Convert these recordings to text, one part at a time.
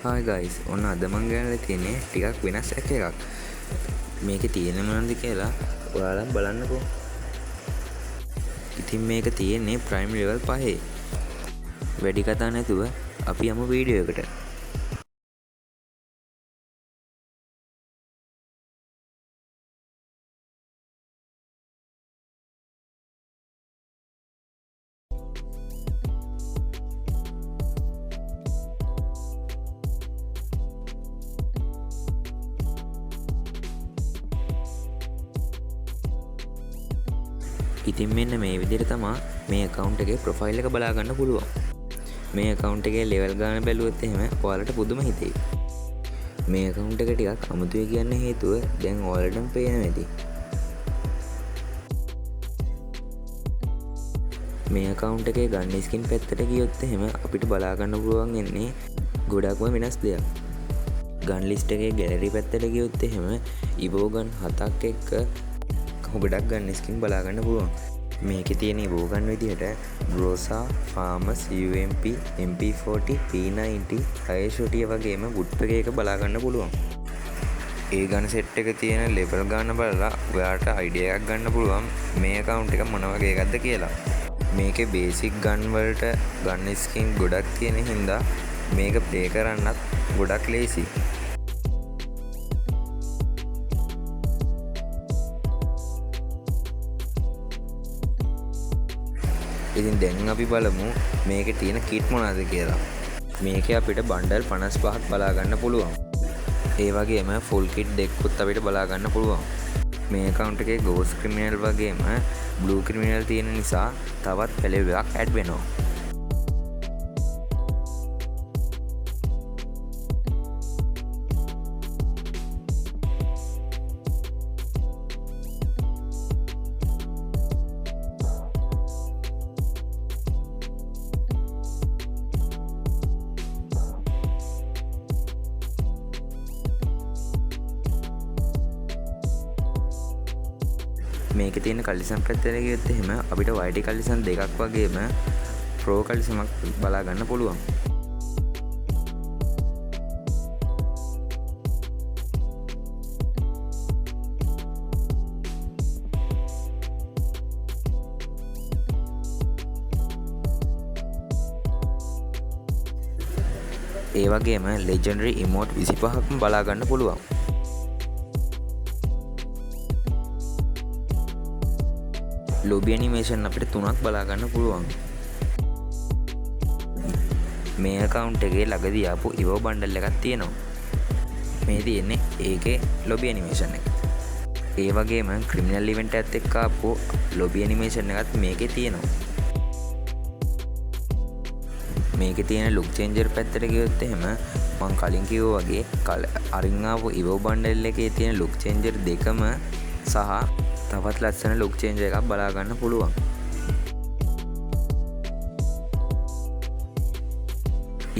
Hi guys, ඔන්න අද මං ගෙනල්ලා තියෙන්නේ ටිකක් වෙනස් එකක්. මේකේ තියෙන්නේ මොනවද කියලා ඔයාලා බලන්නකෝ. ඉතින් මේක තියෙන්නේ ප්‍රයිම් ලෙවල් 5. වැඩි කතා නැතුව අපි යමු වීඩියෝ එකට. ඉතින් මෙන්න මේ විදිහට තමයි මේ account එකේ profile එක බලා ගන්න පුළුවන්. මේ account එකේ level ගාන බැලුවොත් එහෙම ඔයාලට පුදුම හිතෙයි. මේ account එක ටිකක් අමුතුයි කියන්න හේතුව දැන් ඔයාලටම පේනවා ඇති. මේ account එකේ ගන්න skin පැත්තට ගියොත් එහෙම අපිට බලා ගන්න පුළුවන් එන්නේ ගොඩක්ම වෙනස් දෙයක්. gun list එකේ gallery පැත්තට ගියොත් එහෙම evo gun 7ක් එක්ක ගොඩක් ගන්න ස්කින් බලා ගන්න පුළුවන්. මේකේ තියෙන evo gun විදිහට Groza, Farmers, UMP, MP40, P90, Rayshooty වගේම wood එක බලා ගන්න පුළුවන්. ඒ gun set එක තියෙන level ගන්න බලලා ඔයාලට idea එකක් ගන්න පුළුවන් මේ account එක මොන වගේ එකක්ද කියලා. මේකේ basic gun වලට gun skin ගොඩක් තියෙන හින්දා මේක play කරන්නත් ගොඩක් ලේසි. ඉතින් දැන් අපි බලමු මේකේ තියෙන kit මොනවද කියලා. මේකේ අපිට බණ්ඩල් 55ක් බලා ගන්න පුළුවන්. ඒ වගේම full kit දෙකකුත් අපිට බලා ගන්න පුළුවන්. මේ account එකේ ghost criminal වගේම blue criminal තියෙන නිසා තවත් level එකක් add වෙනවා. මේකේ තියෙන කලිසම් පැත්තට ගියොත් එහෙම අපිට YT කලිසම් දෙකක් වගේම Pro කලිසමක් බලා ගන්න පුළුවන්. ඒ වගේම legendary emote 25ක්ම බලා ගන්න පුළුවන්. lobby animation අපිට 3ක් බලා ගන්න පුළුවන්. මේ account එකේ ළඟදී ආපු evo bundle එකක් තියෙනවා. මේ තියෙන්නේ ඒකේ lobby animation එක. ඒ වගේම criminal event එකත් එක්ක ආපු lobby animation එකත් මේකේ තියෙනවා. මේකේ තියෙන look changer පැත්තට ගියොත් එහෙම මම කලින් කිව්වා වගේ අරින් ආපු evo bundle එකේ තියෙන look changer දෙකම සහ තවත් ලස්සන look change එකක් බලා ගන්න පුළුවන්.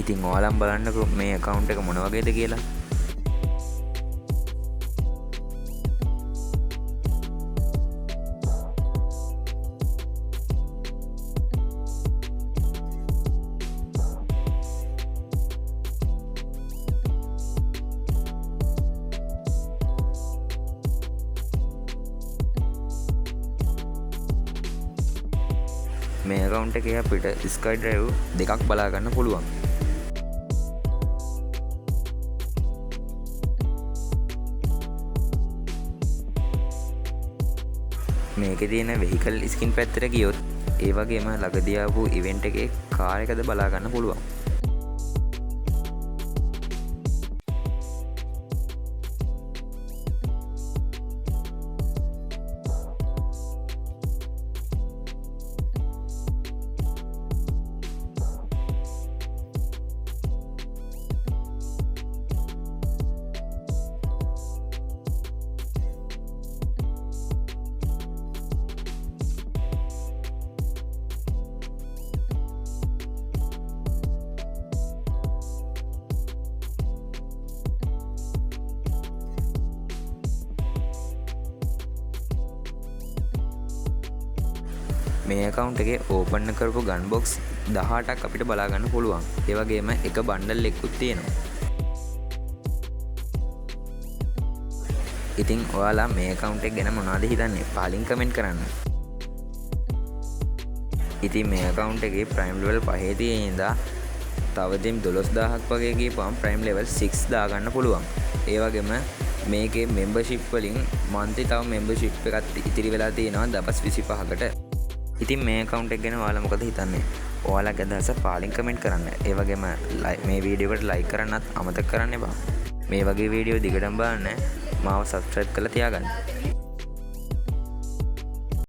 ඉතින් ඔයාලම බලන්නකෝ මේ account එක මොන වගේද කියලා. මේ account එකේ අපිට SkyDrive දෙකක් බලා ගන්න පුළුවන්. මේකේ තියෙන vehicle skin පැත්තට ගියොත් ඒ වගේම ළඟදී ආපු event එකේ කාර් එකද බලා ගන්න පුළුවන්. මේ account එකේ open කරපු gun box 18ක් අපිට බලා ගන්න පුළුවන්. ඒ වගේම එක bundle එකකුත් තියෙනවා. ඉතින් ඔයාලා මේ account එක ගැන මොනවද හිතන්නේ? පහලින් කමෙන්ට් කරන්න. ඉතින් මේ account එකේ prime level 5 තියෙන ඉඳලා තව දිම් 12000ක් වගේ ගියපුවම prime level 6 දාගන්න පුළුවන්. ඒ වගේම මේකේ membership වලින් monthly තව membership එකක් ඉතිරි වෙලා තියෙනවා දවස් 25කට. ඉතින් මේ account එක ගැන ඔයාලා මොකද හිතන්නේ? ඔයාලගේ අදහස පහලින් කමෙන්ට් කරන්න. ඒ වගේම මේ වීඩියෝ එකට like කරන්නත් අමතක කරන්න එපා. මේ වගේ වීඩියෝ දිගටම බලන්න මාව subscribe කරලා තියාගන්න.